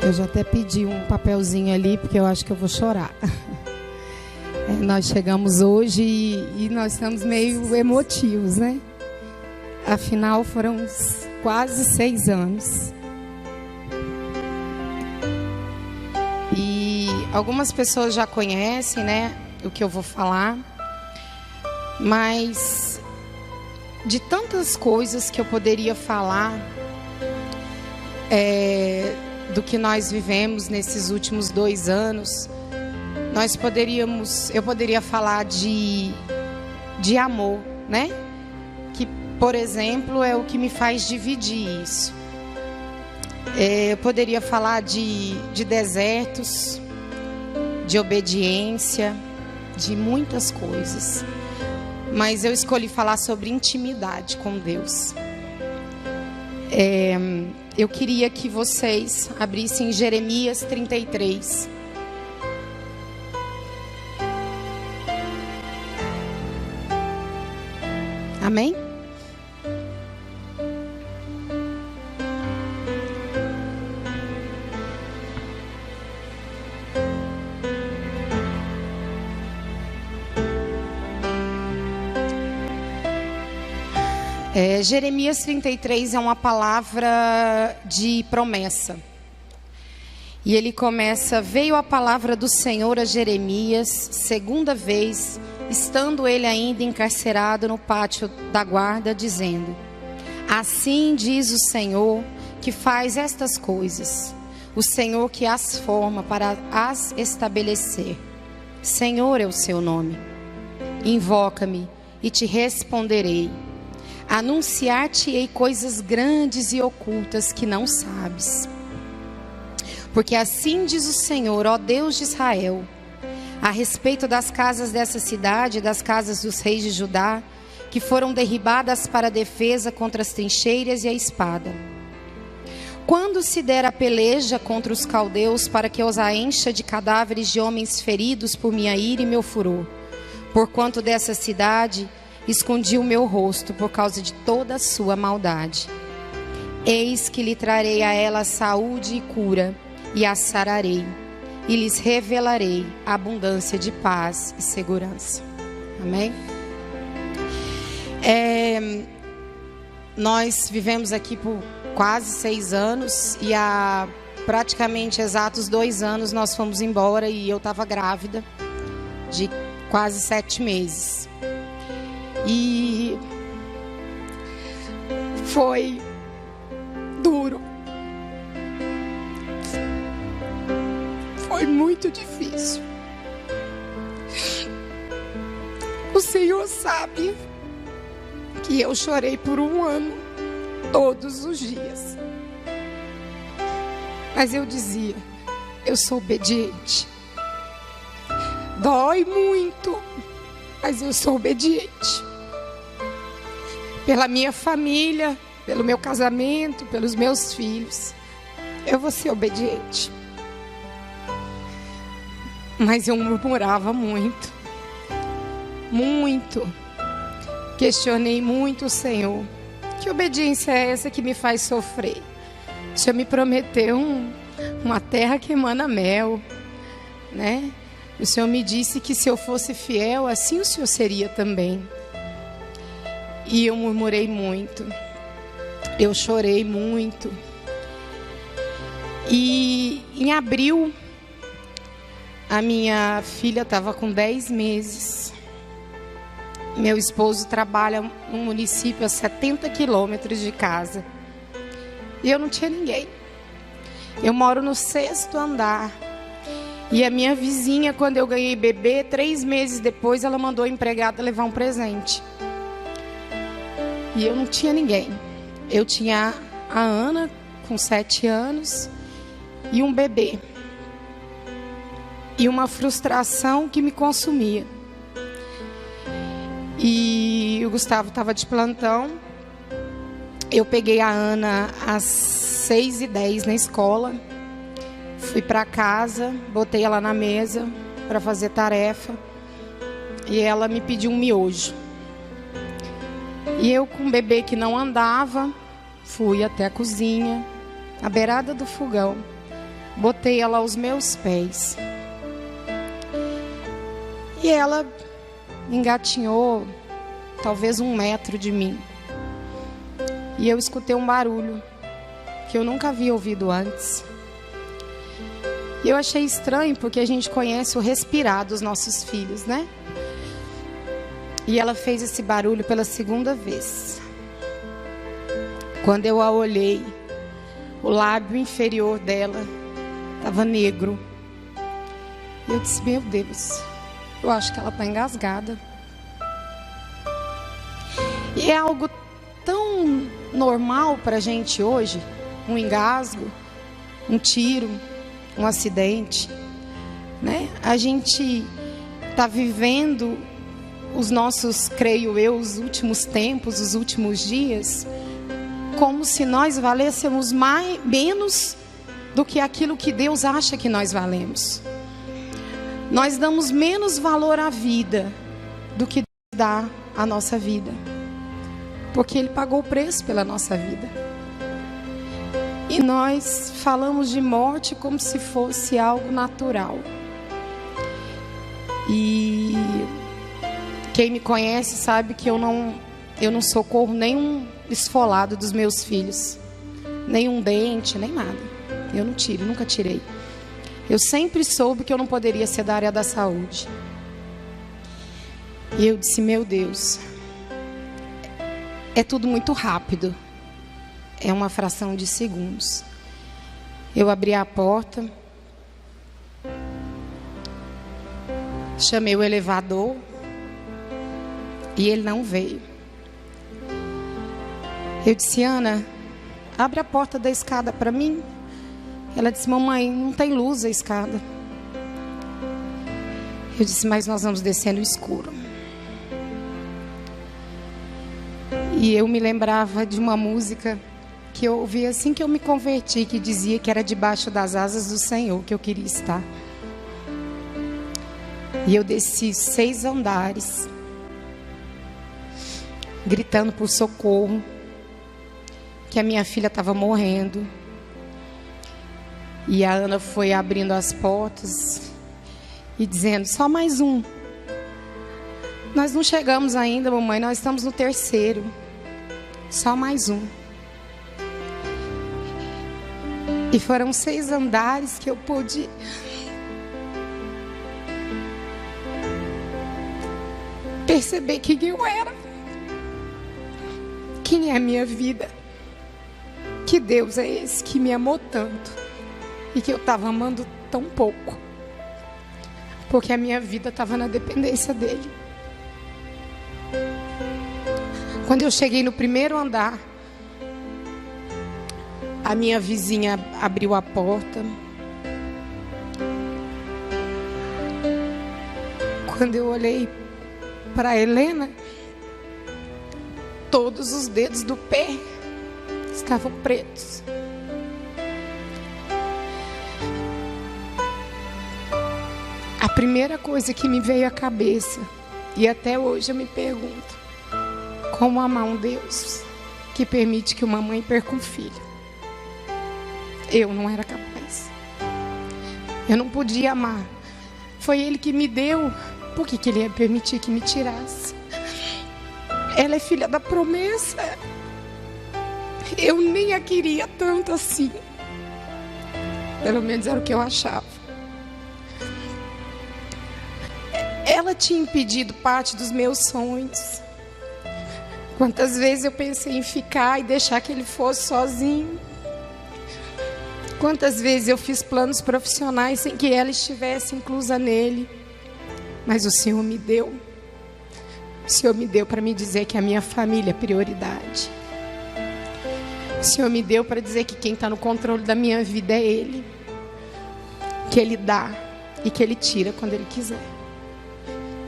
Eu já até pedi um papelzinho ali, porque eu acho que eu vou chorar. Nós chegamos hoje e nós estamos meio emotivos, né? Afinal, foram quase 6 anos. E algumas pessoas já conhecem, né, o que eu vou falar. Mas de tantas coisas que eu poderia falar, do que nós vivemos nesses últimos 2 anos, eu poderia falar de amor, né? Que, por exemplo, é o que me faz dividir isso. Eu poderia falar de desertos, de obediência, de muitas coisas. Mas eu escolhi falar sobre intimidade com Deus. Eu queria que vocês abrissem Jeremias 33. Amém? Jeremias 33 é uma palavra de promessa. E ele começa: veio a palavra do Senhor a Jeremias, segunda vez, estando ele ainda encarcerado no pátio da guarda, dizendo: assim diz o Senhor que faz estas coisas, o Senhor que as forma para as estabelecer. Senhor é o seu nome. Invoca-me e te responderei. Anunciar-te-ei coisas grandes e ocultas que não sabes. Porque assim diz o Senhor, ó Deus de Israel, a respeito das casas dessa cidade, das casas dos reis de Judá, que foram derribadas para a defesa contra as trincheiras e a espada. Quando se der a peleja contra os caldeus, para que os a encha de cadáveres de homens feridos por minha ira e meu furor, porquanto dessa cidade escondi o meu rosto por causa de toda a sua maldade. Eis que lhe trarei a ela saúde e cura, e a sararei, e lhes revelarei a abundância de paz e segurança. Amém? Nós vivemos aqui por quase 6 anos, e há praticamente exatos 2 anos nós fomos embora, e eu estava grávida de quase 7 meses. E foi duro, foi muito difícil. O Senhor sabe que eu chorei por 1 ano, todos os dias. Mas eu dizia: eu sou obediente. Dói muito, mas eu sou obediente. Pela minha família, pelo meu casamento, pelos meus filhos, eu vou ser obediente. Mas eu murmurava muito, muito. Questionei muito o Senhor. Que obediência é essa que me faz sofrer? O Senhor me prometeu uma terra que emana mel, né? O Senhor me disse que se eu fosse fiel, assim o Senhor seria também. E eu murmurei muito. Eu chorei muito. E em abril, a minha filha estava com 10 meses. Meu esposo trabalha num município a 70 quilômetros de casa. E eu não tinha ninguém. Eu moro no 6º andar. E a minha vizinha, quando eu ganhei bebê, 3 meses depois, ela mandou a empregada levar um presente. E eu não tinha ninguém. Eu tinha a Ana, com 7 anos, e um bebê. E uma frustração que me consumia. E o Gustavo estava de plantão. Eu peguei a Ana às 6h10 na escola. Fui para casa, botei ela na mesa para fazer tarefa. E ela me pediu um miojo. E eu, com um bebê que não andava, fui até a cozinha, à beirada do fogão, botei ela aos meus pés. E ela engatinhou talvez 1 metro de mim. E eu escutei um barulho que eu nunca havia ouvido antes. E eu achei estranho, porque a gente conhece o respirar dos nossos filhos, né? E ela fez esse barulho pela 2ª vez. Quando eu a olhei, o lábio inferior dela estava negro. E eu disse, meu Deus, eu acho que ela está engasgada. E é algo tão normal para a gente hoje, um engasgo, um tiro, um acidente, né? A gente está vivendo os nossos, creio eu, os últimos tempos, os últimos dias, como se nós valêssemos menos do que aquilo que Deus acha que nós valemos. Nós damos menos valor à vida do que Deus dá à nossa vida, porque Ele pagou o preço pela nossa vida. E nós falamos de morte como se fosse algo natural. E quem me conhece sabe que eu não socorro nenhum esfolado dos meus filhos, nenhum dente, nem nada. Eu não tiro, nunca tirei. Eu sempre soube que eu não poderia ser da área da saúde. E eu disse, meu Deus, é tudo muito rápido. É uma fração de segundos. Eu abri a porta, chamei o elevador e ele não veio. Eu disse, Ana, abre a porta da escada para mim. Ela disse, mamãe, não tem luz a escada. Eu disse, mas nós vamos descer no escuro. E eu me lembrava de uma música que eu ouvi assim que eu me converti, que dizia que era debaixo das asas do Senhor que eu queria estar. E eu desci 6 andares, gritando por socorro, que a minha filha estava morrendo. E a Ana foi abrindo as portas e dizendo, só mais um. Nós não chegamos ainda, mamãe, nós estamos no 3º. Só mais um. E foram 6 andares que eu pude perceber quem eu era, quem é a minha vida, que Deus é esse que me amou tanto e que eu estava amando tão pouco, porque a minha vida estava na dependência dele. Quando eu cheguei no 1º andar, a minha vizinha abriu a porta. Quando eu olhei para a Helena, todos os dedos do pé estavam pretos. A primeira coisa que me veio à cabeça, e até hoje eu me pergunto, como amar um Deus que permite que uma mãe perca um filho? Eu não era capaz. Eu não podia amar. Foi Ele que me deu. Por que Ele ia permitir que me tirasse? Ela é filha da promessa. Eu nem a queria tanto assim. Pelo menos era o que eu achava. Ela tinha impedido parte dos meus sonhos. Quantas vezes eu pensei em ficar e deixar que ele fosse sozinho. Quantas vezes eu fiz planos profissionais sem que ela estivesse inclusa nele. Mas o Senhor me deu. O Senhor me deu para me dizer que a minha família é prioridade. O Senhor me deu para dizer que quem está no controle da minha vida é Ele. Que Ele dá e que Ele tira quando Ele quiser.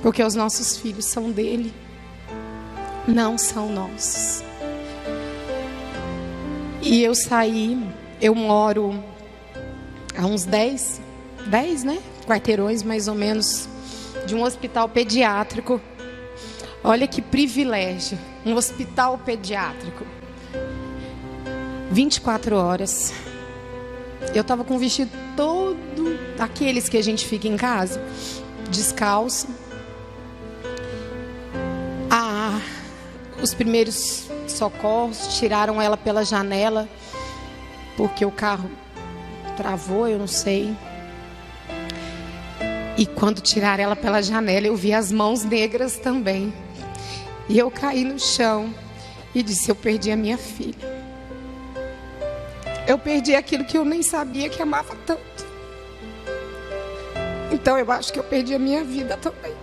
Porque os nossos filhos são dEle. Não são nossos. E eu saí, eu moro a uns 10, né? Quarteirões mais ou menos de um hospital pediátrico. Olha que privilégio, um hospital pediátrico. 24 horas. Eu estava com o vestido todo daqueles que a gente fica em casa, descalço. Os primeiros socorros tiraram ela pela janela, porque o carro travou, eu não sei. E quando tiraram ela pela janela, eu vi as mãos negras também. E eu caí no chão e disse: eu perdi a minha filha. Eu perdi aquilo que eu nem sabia que amava tanto. Então eu acho que eu perdi a minha vida também.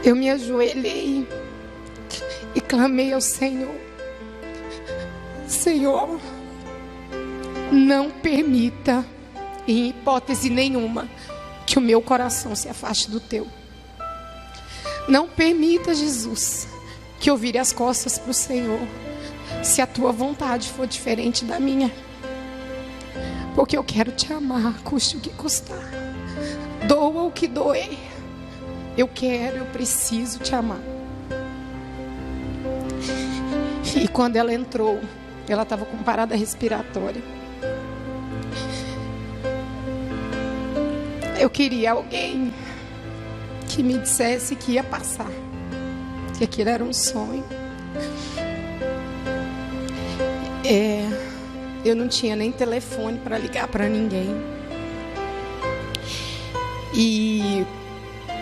Eu me ajoelhei e clamei ao Senhor: Senhor, não permita, em hipótese nenhuma, que o meu coração se afaste do teu. Não permita, Jesus, que eu vire as costas para o Senhor, se a tua vontade for diferente da minha. Porque eu quero te amar, custe o que custar, doa o que doer. Eu preciso te amar. E quando ela entrou, ela estava com parada respiratória. Eu queria alguém que me dissesse que ia passar, que aquilo era um sonho. Eu não tinha nem telefone para ligar para ninguém. E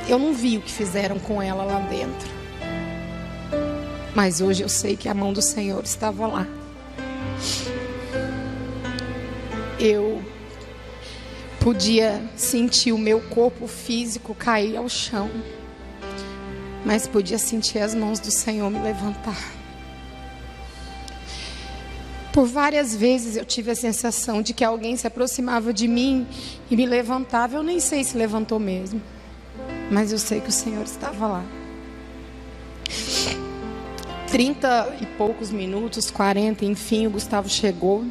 eu não vi o que fizeram com ela lá dentro. Mas hoje eu sei que a mão do Senhor estava lá. Eu podia sentir o meu corpo físico cair ao chão, mas podia sentir as mãos do Senhor me levantar. Por várias vezes eu tive a sensação de que alguém se aproximava de mim e me levantava. Eu nem sei se levantou mesmo, mas eu sei que o Senhor estava lá. 30 e poucos minutos, 40, enfim, o Gustavo chegou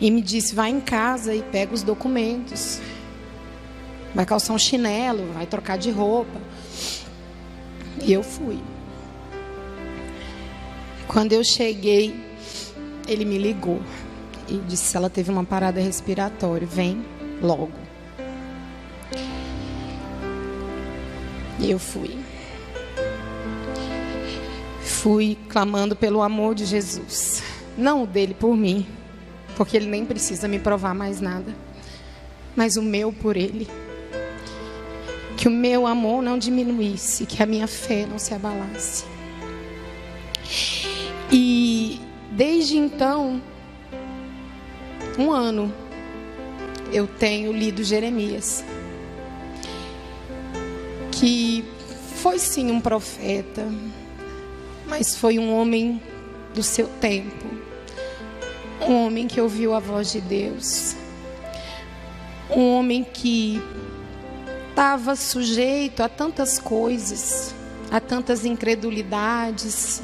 e me disse: vai em casa e pega os documentos, vai calçar um chinelo, vai trocar de roupa. E eu fui. Quando eu cheguei, ele me ligou e disse: ela teve uma parada respiratória, vem logo. E eu fui. Fui clamando pelo amor de Jesus, não o dele por mim, porque ele nem precisa me provar mais nada, mas o meu por ele. Que o meu amor não diminuísse, que a minha fé não se abalasse. E desde então, 1 ano, eu tenho lido Jeremias, que foi sim um profeta, mas foi um homem do seu tempo, um homem que ouviu a voz de Deus, um homem que estava sujeito a tantas coisas, a tantas incredulidades,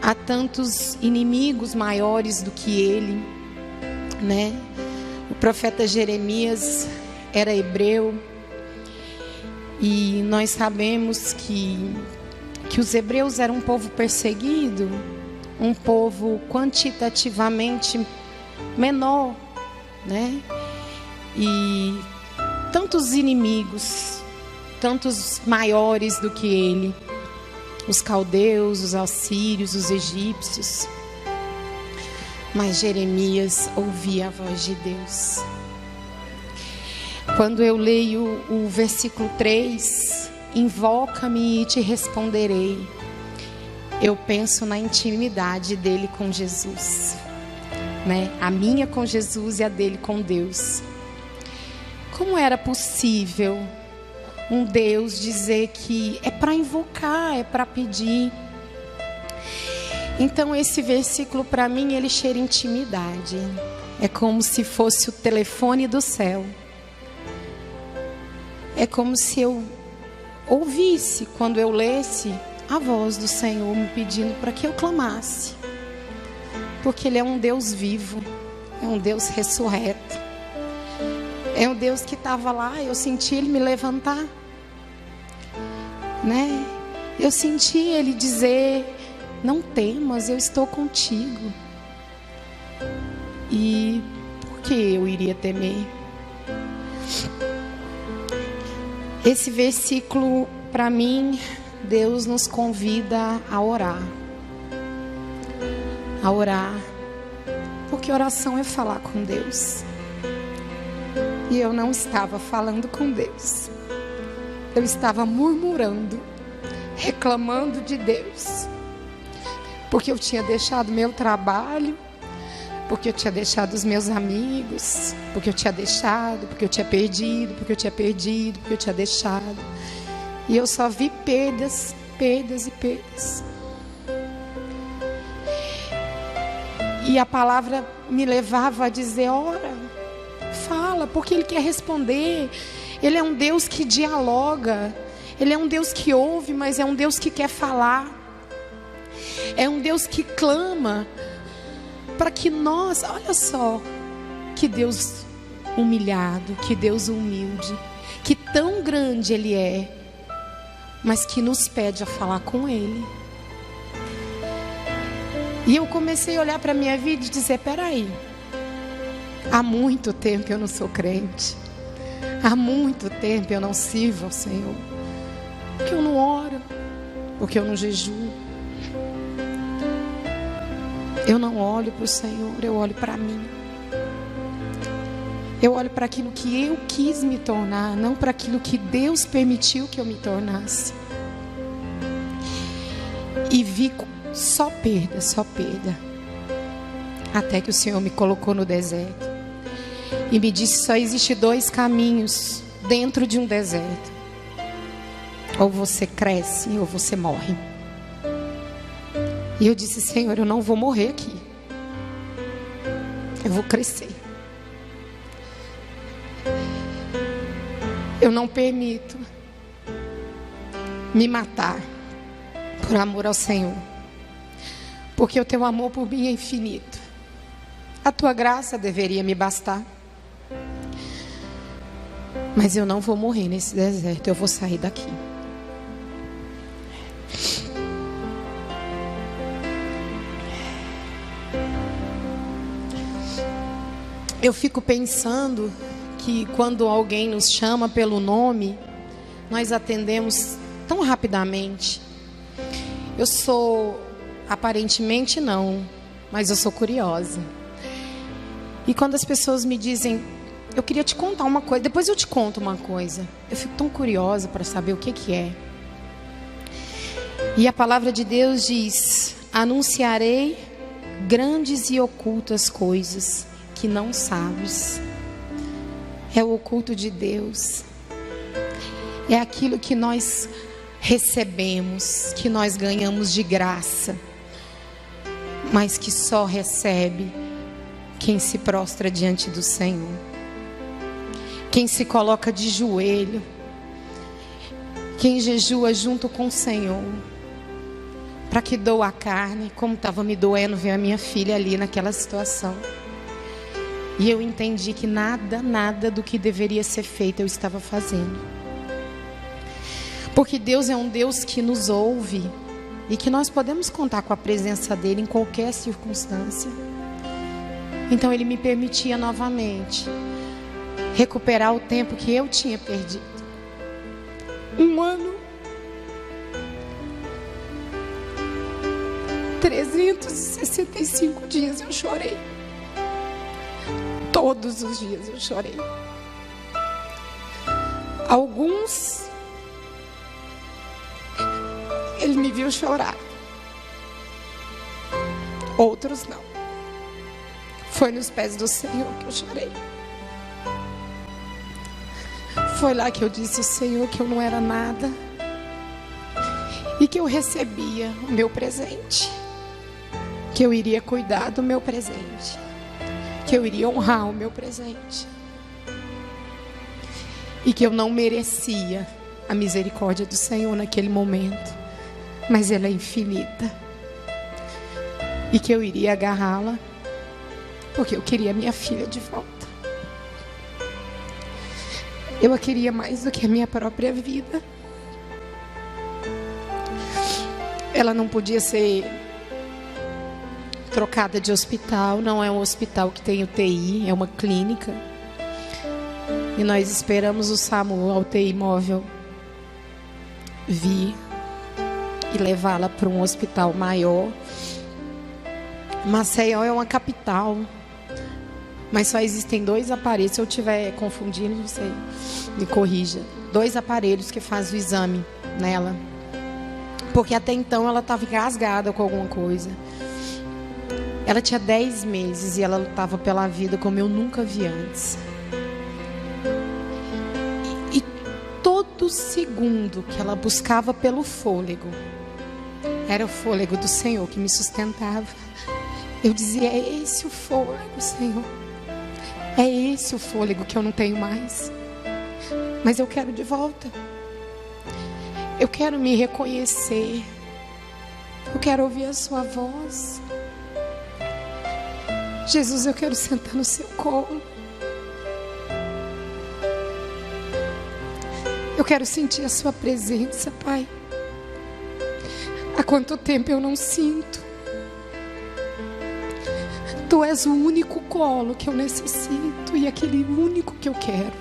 a tantos inimigos maiores do que ele, né? O profeta Jeremias era hebreu, e nós sabemos que os hebreus eram um povo perseguido, um povo quantitativamente menor, né? E tantos inimigos, tantos maiores do que ele, os caldeus, os assírios, os egípcios. Mas Jeremias ouvia a voz de Deus. Quando eu leio o versículo 3, invoca-me e te responderei, eu penso na intimidade dele com Jesus, né? A minha com Jesus e a dele com Deus. Como era possível um Deus dizer que é para invocar, é para pedir? Então esse versículo para mim, ele cheira intimidade. É como se fosse o telefone do céu. É como se eu ouvisse, quando eu lesse, a voz do Senhor me pedindo para que eu clamasse. Porque Ele é um Deus vivo, é um Deus ressurreto. É um Deus que estava lá, eu senti Ele me levantar, né? Eu senti Ele dizer: não temas, eu estou contigo. E por que eu iria temer? Esse versículo, para mim, Deus nos convida a orar. A orar. Porque oração é falar com Deus. E eu não estava falando com Deus. Eu estava murmurando, reclamando de Deus. Porque eu tinha deixado meu trabalho, porque eu tinha deixado os meus amigos, porque eu tinha deixado, porque eu tinha perdido, porque eu tinha perdido, porque eu tinha deixado. E eu só vi perdas, perdas e perdas. E a palavra me levava a dizer: ora, fala, porque Ele quer responder. Ele é um Deus que dialoga. Ele é um Deus que ouve, mas é um Deus que quer falar. É um Deus que clama para que nós, olha só, que Deus humilhado, que Deus humilde, que tão grande Ele é, mas que nos pede a falar com Ele. E eu comecei a olhar para a minha vida e dizer: peraí, há muito tempo eu não sou crente, há muito tempo eu não sirvo ao Senhor, porque eu não oro, porque eu não jejuo. Eu não olho para o Senhor, eu olho para mim. Eu olho para aquilo que eu quis me tornar, não para aquilo que Deus permitiu que eu me tornasse. E vi só perda, só perda. Até que o Senhor me colocou no deserto e me disse: só existe 2 caminhos dentro de um deserto. Ou você cresce ou você morre. E eu disse: Senhor, eu não vou morrer aqui. Eu vou crescer. Eu não permito me matar por amor ao Senhor. Porque o teu amor por mim é infinito. A tua graça deveria me bastar. Mas eu não vou morrer nesse deserto. Eu vou sair daqui. Eu fico pensando que quando alguém nos chama pelo nome, nós atendemos tão rapidamente. Eu sou, aparentemente não, mas eu sou curiosa. E quando as pessoas me dizem: eu queria te contar uma coisa, depois eu te conto uma coisa, eu fico tão curiosa para saber o que é. E a palavra de Deus diz: anunciarei grandes e ocultas coisas que não sabes. É o oculto de Deus. É aquilo que nós recebemos, que nós ganhamos de graça, mas que só recebe quem se prostra diante do Senhor, quem se coloca de joelho, quem jejua junto com o Senhor, para que doa a carne, como estava me doendo ver a minha filha ali naquela situação. E eu entendi que nada do que deveria ser feito eu estava fazendo. Porque Deus é um Deus que nos ouve e que nós podemos contar com a presença dEle em qualquer circunstância. Então Ele me permitia novamente recuperar o tempo que eu tinha perdido. 1 ano, 365 dias eu chorei. Todos os dias eu chorei. Alguns, Ele me viu chorar. Outros não. Foi nos pés do Senhor que eu chorei. Foi lá que eu disse ao Senhor que eu não era nada. E que eu recebia o meu presente. Que eu iria cuidar do meu presente. Que eu iria honrar o meu presente. E que eu não merecia a misericórdia do Senhor naquele momento. Mas ela é infinita. E que eu iria agarrá-la. Porque eu queria minha filha de volta. Eu a queria mais do que a minha própria vida. Ela não podia ser trocada de hospital. Não é um hospital que tem UTI, é uma clínica. E nós esperamos o SAMU, a UTI móvel, vir e levá-la para um hospital maior. Maceió é uma capital, mas só existem 2 aparelhos. Se eu estiver confundindo, você me corrija. 2 aparelhos que fazem o exame nela, porque até então ela estava engasgada com alguma coisa. Ela tinha 10 meses e ela lutava pela vida como eu nunca vi antes. E todo segundo que ela buscava pelo fôlego, era o fôlego do Senhor que me sustentava. Eu dizia: é esse o fôlego, Senhor. É esse o fôlego que eu não tenho mais. Mas eu quero de volta. Eu quero me reconhecer. Eu quero ouvir a sua voz. Jesus, eu quero sentar no seu colo. Eu quero sentir a sua presença, Pai. Há quanto tempo eu não sinto. Tu és o único colo que eu necessito e aquele único que eu quero.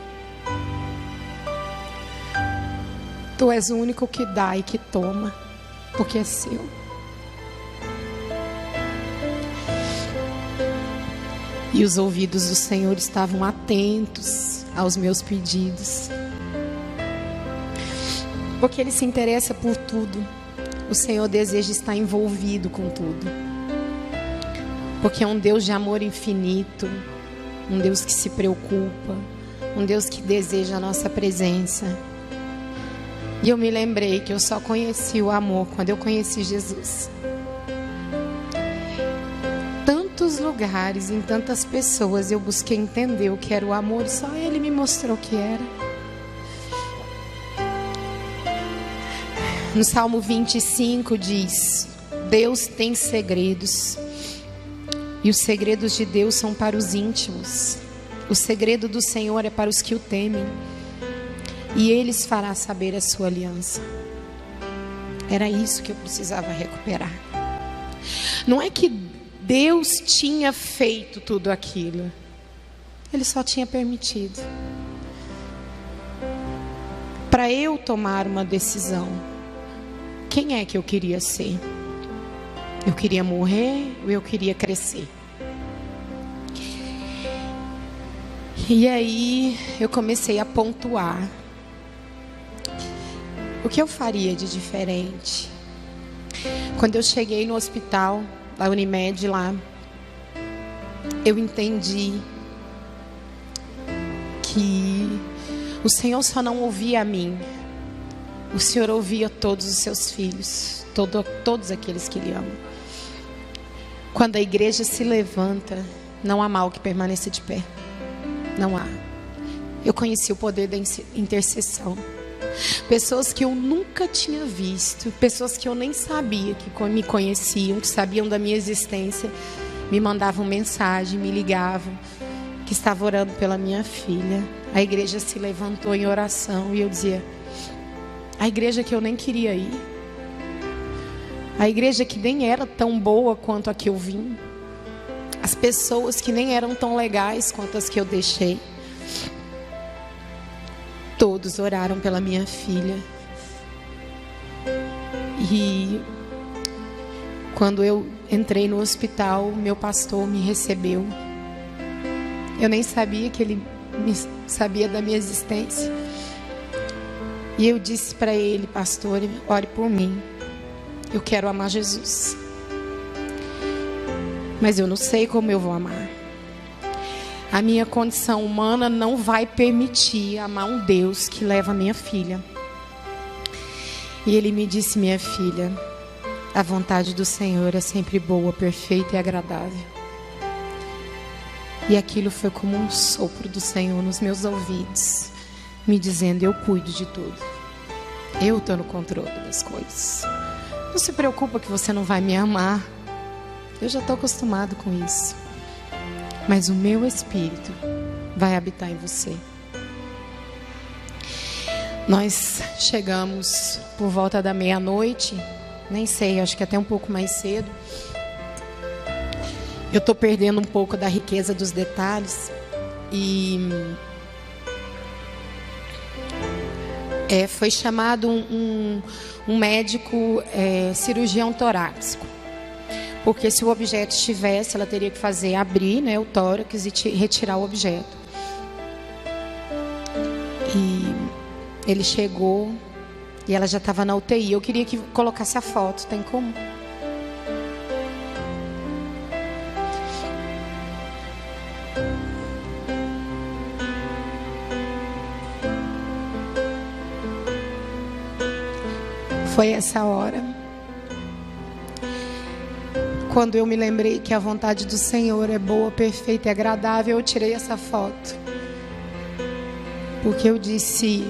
Tu és o único que dá e que toma, porque é seu. E os ouvidos do Senhor estavam atentos aos meus pedidos, porque Ele se interessa por tudo. O Senhor deseja estar envolvido com tudo, porque é um Deus de amor infinito, um Deus que se preocupa, um Deus que deseja a nossa presença. E eu me lembrei que eu só conheci o amor quando eu conheci Jesus. Tantos lugares, em tantas pessoas, eu busquei entender o que era o amor e só Ele me mostrou o que era. No Salmo 25 diz: Deus tem segredos, e os segredos de Deus são para os íntimos. O segredo do Senhor é para os que o temem, e Ele fará saber a sua aliança. Era isso que eu precisava recuperar. Não é que Deus tinha feito tudo aquilo, Ele só tinha permitido. Para eu tomar uma decisão, quem é que eu queria ser? Eu queria morrer ou eu queria crescer? E aí eu comecei a pontuar o que eu faria de diferente. Quando eu cheguei no hospital da Unimed lá, eu entendi que o Senhor só não ouvia a mim, o Senhor ouvia todos os seus filhos, todos aqueles que Ele ama. Quando a igreja se levanta, não há mal que permaneça de pé. Não há. Eu conheci o poder da intercessão. Pessoas que eu nunca tinha visto, pessoas que eu nem sabia que me conheciam, que sabiam da minha existência, me mandavam mensagem, me ligavam, que estavam orando pela minha filha. A igreja se levantou em oração e eu dizia: a igreja que eu nem queria ir, a igreja que nem era tão boa quanto a que eu vim, as pessoas que nem eram tão legais quanto as que eu deixei, todos oraram pela minha filha. E quando eu entrei no hospital, meu pastor me recebeu. Eu nem sabia que ele sabia da minha existência. E eu disse para ele: pastor, ore por mim. Eu quero amar Jesus, mas eu não sei como eu vou amar. A minha condição humana não vai permitir amar um Deus que leva a minha filha. E ele me disse: minha filha, a vontade do Senhor é sempre boa, perfeita e agradável. E aquilo foi como um sopro do Senhor nos meus ouvidos, me dizendo: eu cuido de tudo. Eu estou no controle das coisas. Não se preocupa que você não vai me amar. Eu já estou acostumado com isso. Mas o meu Espírito vai habitar em você. Nós chegamos por volta da meia-noite, nem sei, acho que até um pouco mais cedo. Eu estou perdendo um pouco da riqueza dos detalhes. E foi chamado um médico cirurgião torácico. Porque se o objeto estivesse, ela teria que abrir, né, o tórax e retirar o objeto. E ele chegou e ela já estava na UTI. Eu queria que colocasse a foto, tem como? Foi essa hora, quando eu me lembrei que a vontade do Senhor é boa, perfeita e agradável, eu tirei essa foto. Porque eu disse,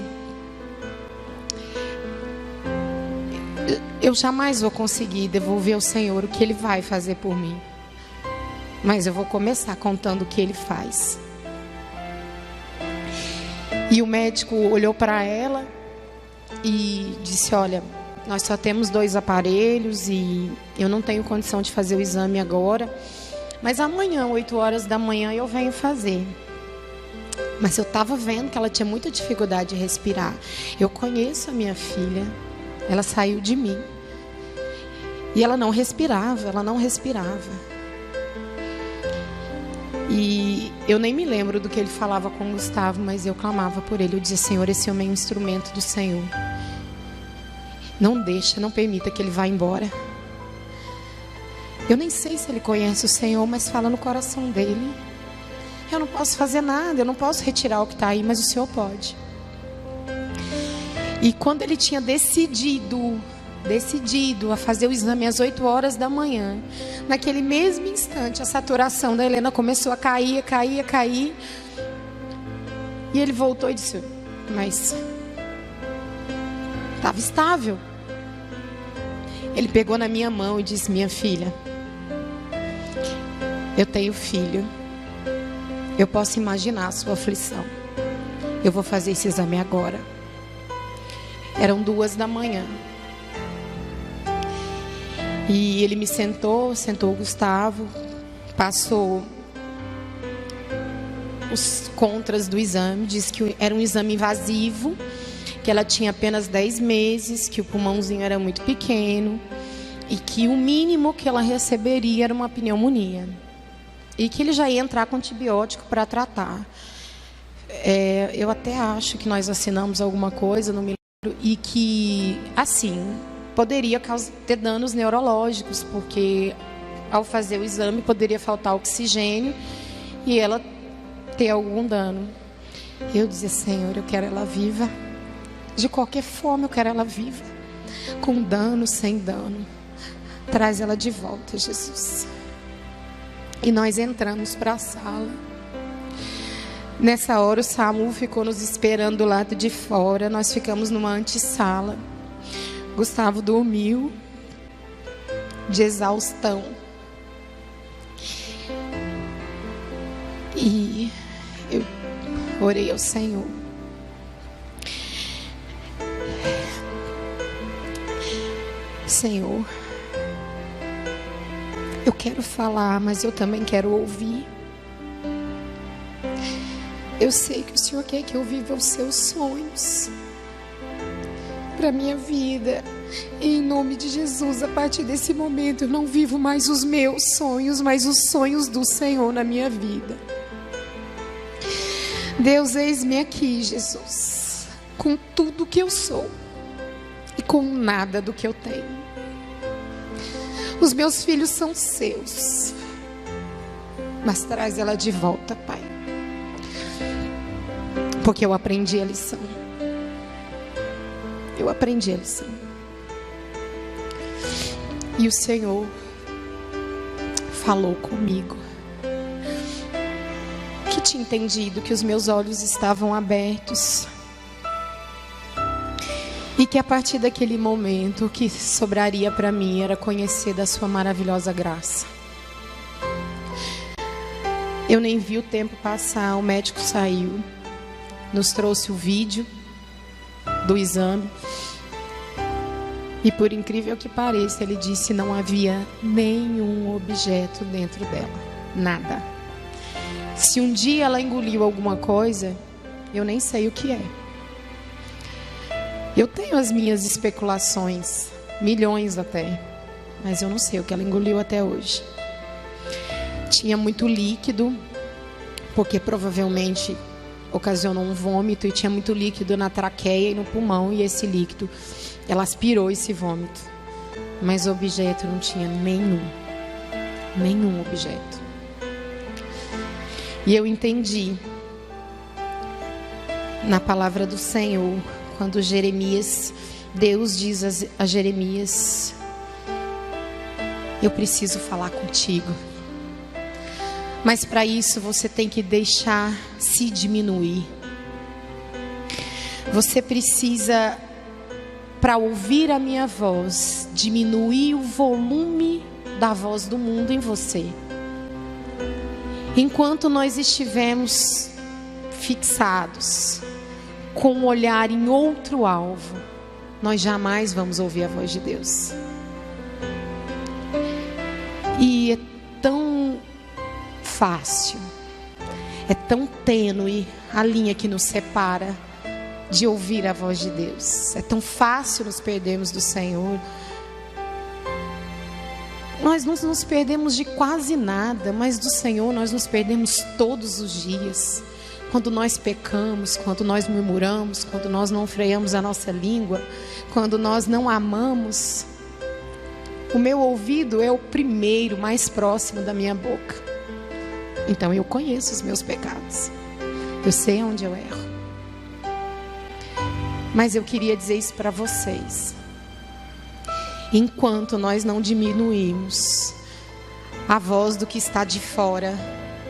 eu jamais vou conseguir devolver ao Senhor o que Ele vai fazer por mim. Mas eu vou começar contando o que Ele faz. E o médico olhou para ela e disse, olha, nós só temos 2 aparelhos e eu não tenho condição de fazer o exame agora. Mas amanhã, 8 horas da manhã, eu venho fazer. Mas eu estava vendo que ela tinha muita dificuldade de respirar. Eu conheço a minha filha. Ela saiu de mim. E ela não respirava, E eu nem me lembro do que ele falava com o Gustavo, mas eu clamava por ele. Eu dizia, Senhor, esse homem é um instrumento do Senhor. Não permita que ele vá embora. Eu nem sei se ele conhece o Senhor, mas fala no coração dele. Eu não posso fazer nada, eu não posso retirar o que está aí, mas o Senhor pode. E quando ele tinha decidido a fazer o exame às 8 horas da manhã, naquele mesmo instante, a saturação da Helena começou a cair. E ele voltou e disse, mas estava estável. Ele pegou na minha mão e disse, minha filha, eu tenho filho. Eu posso imaginar a sua aflição. Eu vou fazer esse exame agora. Eram 2 da manhã. E ele me sentou o Gustavo, passou os contras do exame, disse que era um exame invasivo, que ela tinha apenas 10 meses, que o pulmãozinho era muito pequeno e que o mínimo que ela receberia era uma pneumonia. E que ele já ia entrar com antibiótico para tratar. Eu até acho que nós assinamos alguma coisa, não me lembro, e que, assim, poderia ter danos neurológicos, porque ao fazer o exame poderia faltar oxigênio e ela ter algum dano. Eu dizia, Senhor, eu quero ela viva. De qualquer forma, eu quero ela viva. Com dano, sem dano. Traz ela de volta, Jesus. E nós entramos para a sala. Nessa hora o SAMU ficou nos esperando do lado de fora. Nós ficamos numa antessala. Gustavo dormiu de exaustão. E eu orei ao Senhor. Senhor, eu quero falar, mas eu também quero ouvir. Eu sei que o Senhor quer que eu viva os seus sonhos para minha vida. E em nome de Jesus, a partir desse momento, eu não vivo mais os meus sonhos, mas os sonhos do Senhor na minha vida. Deus, eis-me aqui, Jesus, com tudo que eu sou e com nada do que eu tenho. Os meus filhos são seus, mas traz ela de volta, Pai, porque eu aprendi a lição. Eu aprendi a lição. E o Senhor falou comigo que tinha entendido que os meus olhos estavam abertos e que a partir daquele momento o que sobraria para mim era conhecer da sua maravilhosa graça. Eu nem vi o tempo passar, o médico saiu, nos trouxe o vídeo do exame. E por incrível que pareça, ele disse que não havia nenhum objeto dentro dela. nada. Se um dia ela engoliu alguma coisa, eu nem sei o que é. Eu tenho as minhas especulações, milhões até, mas eu não sei o que ela engoliu até hoje. Tinha muito líquido, porque provavelmente ocasionou um vômito, e tinha muito líquido na traqueia e no pulmão, e esse líquido, ela aspirou esse vômito. Mas o objeto não tinha nenhum objeto. E eu entendi na palavra do Senhor, quando Deus diz a Jeremias: eu preciso falar contigo. Mas para isso você tem que deixar se diminuir. Você precisa, para ouvir a minha voz, diminuir o volume da voz do mundo em você. Enquanto nós estivermos fixados com um olhar em outro alvo, nós jamais vamos ouvir a voz de Deus. E é tão fácil, é tão tênue a linha que nos separa de ouvir a voz de Deus. É tão fácil nos perdermos do Senhor. Nós não nos perdemos de quase nada, mas do Senhor nós nos perdemos todos os dias. Quando nós pecamos, quando nós murmuramos, quando nós não freamos a nossa língua, quando nós não amamos. O meu ouvido é o primeiro, mais próximo da minha boca. Então eu conheço os meus pecados. Eu sei onde eu erro. Mas eu queria dizer isso para vocês. Enquanto nós não diminuirmos a voz do que está de fora,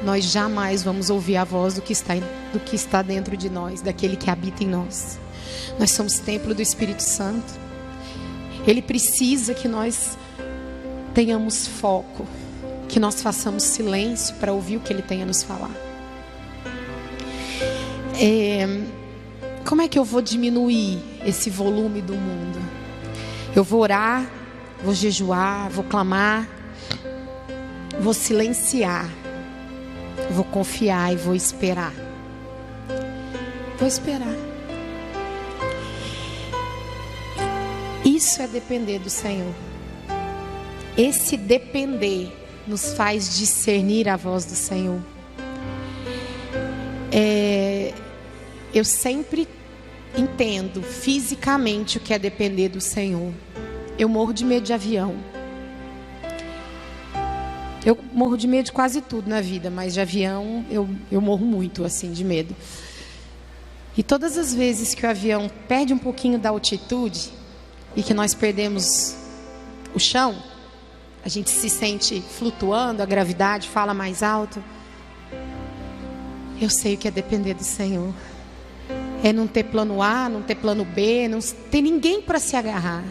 nós jamais vamos ouvir a voz do que está dentro de nós, daquele que habita em nós. Nós somos templo do Espírito Santo. Ele precisa que nós tenhamos foco, que nós façamos silêncio para ouvir o que Ele tem a nos falar. Como é que eu vou diminuir esse volume do mundo? Eu vou orar, vou jejuar, vou clamar, vou silenciar, vou confiar e vou esperar. Vou esperar. Isso é depender do Senhor. Esse depender nos faz discernir a voz do Senhor. Eu sempre entendo fisicamente o que é depender do Senhor. Eu morro de medo de avião. Eu morro de medo de quase tudo na vida, mas de avião eu morro muito assim de medo. E todas as vezes que o avião perde um pouquinho da altitude e que nós perdemos o chão, a gente se sente flutuando, a gravidade fala mais alto. Eu sei o que é depender do Senhor. É não ter plano A, não ter plano B, não ter ninguém para se agarrar.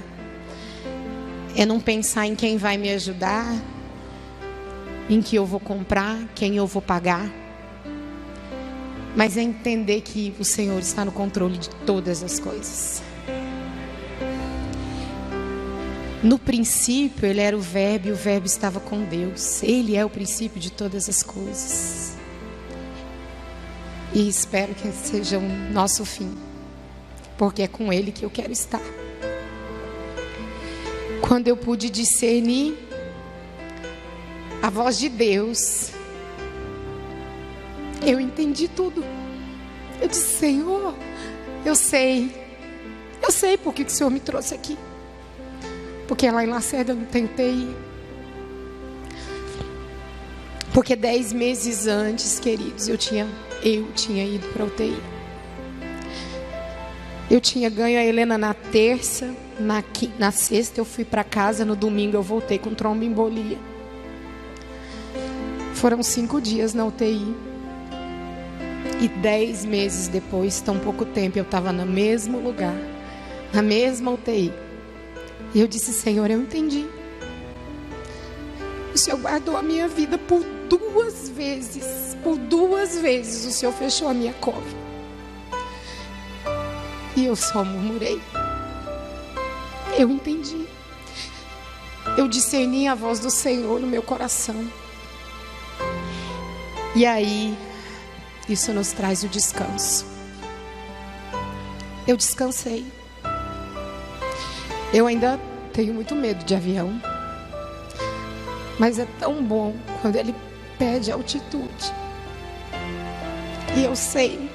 É não pensar em quem vai me ajudar, em que eu vou comprar, quem eu vou pagar. Mas é entender que o Senhor está no controle de todas as coisas. No princípio, Ele era o Verbo e o Verbo estava com Deus. Ele é o princípio de todas as coisas. E espero que seja o nosso fim, porque é com Ele que eu quero estar. Quando eu pude discernir a voz de Deus, eu entendi tudo. Eu disse: Senhor, eu sei por que o Senhor me trouxe aqui. Porque lá em Lacerda eu não tenho UTI. Porque 10 meses antes, queridos, eu tinha ido para a UTI. Eu tinha ganho a Helena na terça, na sexta eu fui para casa, no domingo eu voltei com tromboembolia. Foram 5 dias na UTI. E 10 meses depois, tão pouco tempo, eu estava no mesmo lugar, na mesma UTI. E eu disse: Senhor, eu entendi. O Senhor guardou a minha vida por 2 vezes. Por 2 vezes o Senhor fechou a minha cova. E eu só murmurei. Eu entendi. Eu discerni a voz do Senhor no meu coração. E aí, isso nos traz o descanso. Eu descansei. Eu ainda tenho muito medo de avião. Mas é tão bom quando ele pede altitude. E eu sei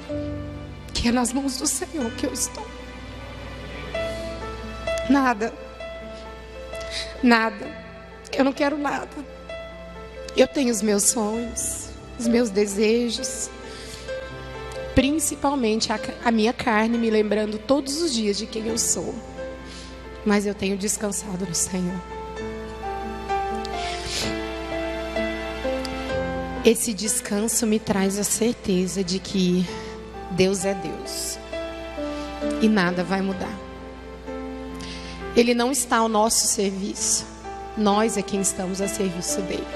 que é nas mãos do Senhor que eu estou. Nada. Eu não quero nada. Eu tenho os meus sonhos, os meus desejos. Principalmente a minha carne me lembrando todos os dias de quem eu sou. Mas eu tenho descansado no Senhor. Esse descanso me traz a certeza de que Deus é Deus. E nada vai mudar. Ele não está ao nosso serviço. Nós é quem estamos a serviço dele.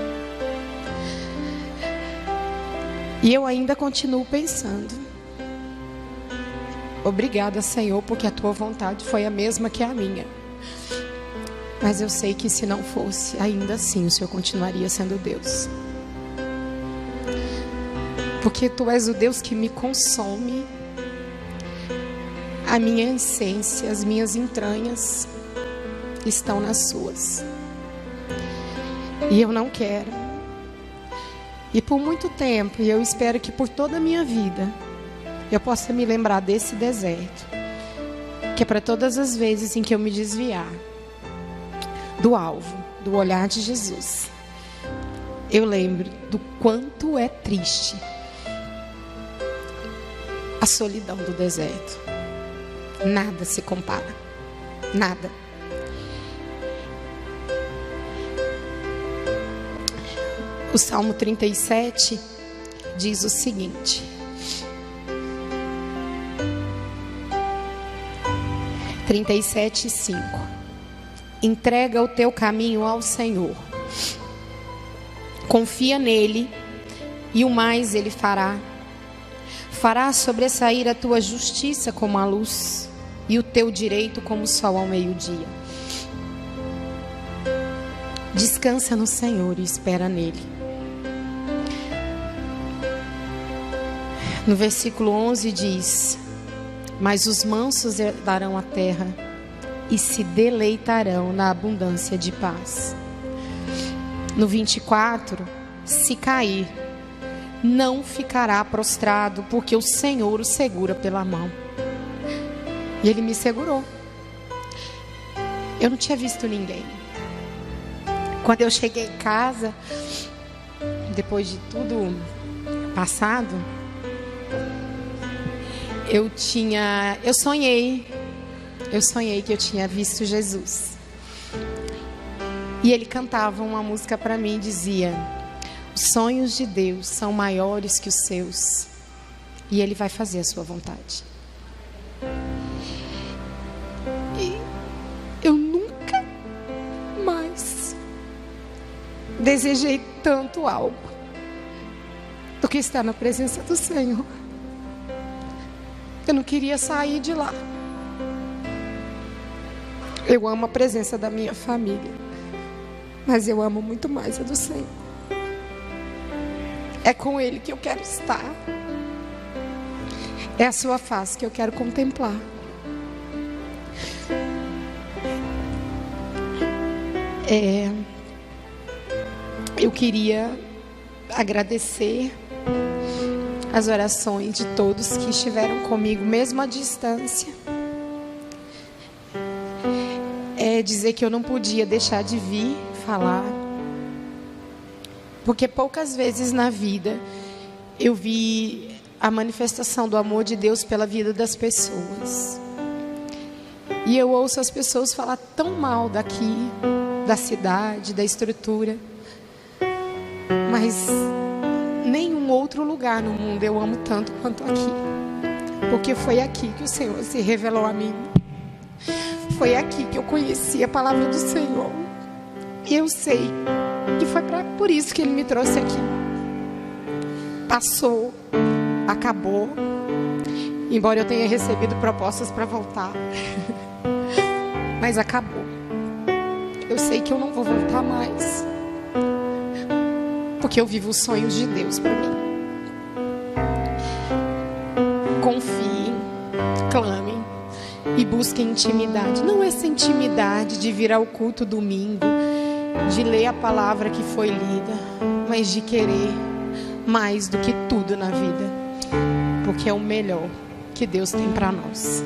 E eu ainda continuo pensando. Obrigada, Senhor, porque a tua vontade foi a mesma que a minha. Mas eu sei que se não fosse, ainda assim o Senhor continuaria sendo Deus. Porque tu és o Deus que me consome. A minha essência, as minhas entranhas estão nas suas. E eu não quero. E por muito tempo, e eu espero que por toda a minha vida, eu possa me lembrar desse deserto. Que é para todas as vezes em que eu me desviar do alvo, do olhar de Jesus, eu lembro do quanto é triste a solidão do deserto. Nada se compara. Nada. O Salmo 37 diz o seguinte: 37:5. Entrega o teu caminho ao Senhor. Confia nele e o mais ele fará. Fará sobressair a tua justiça como a luz e o teu direito como o sol ao meio-dia. Descansa no Senhor e espera nele. No versículo 11 diz: mas os mansos herdarão a terra e se deleitarão na abundância de paz. No 24, se cair, não ficará prostrado, porque o Senhor o segura pela mão. E ele me segurou. Eu não tinha visto ninguém. Quando eu cheguei em casa, depois de tudo passado, eu sonhei que eu tinha visto Jesus. E ele cantava uma música para mim e dizia: os sonhos de Deus são maiores que os seus, e ele vai fazer a sua vontade. E eu nunca mais desejei tanto algo do que estar na presença do Senhor. Eu não queria sair de lá. Eu amo a presença da minha família, mas eu amo muito mais a do Senhor. É com Ele que eu quero estar. É a sua face que eu quero contemplar. Eu queria agradecer as orações de todos que estiveram comigo, mesmo à distância. Dizer que eu não podia deixar de vir falar, porque poucas vezes na vida eu vi a manifestação do amor de Deus pela vida das pessoas. E eu ouço as pessoas falar tão mal daqui, da cidade, da estrutura, mas nenhum outro lugar no mundo eu amo tanto quanto aqui, porque foi aqui que o Senhor se revelou a mim. Foi aqui que eu conheci a palavra do Senhor. E eu sei que foi por isso que Ele me trouxe aqui. Passou, acabou. Embora eu tenha recebido propostas para voltar. Mas acabou. Eu sei que eu não vou voltar mais. Porque eu vivo os sonhos de Deus para mim. e busque intimidade. Não essa intimidade de vir ao culto domingo, de ler a palavra que foi lida, mas de querer mais do que tudo na vida, porque é o melhor que Deus tem para nós.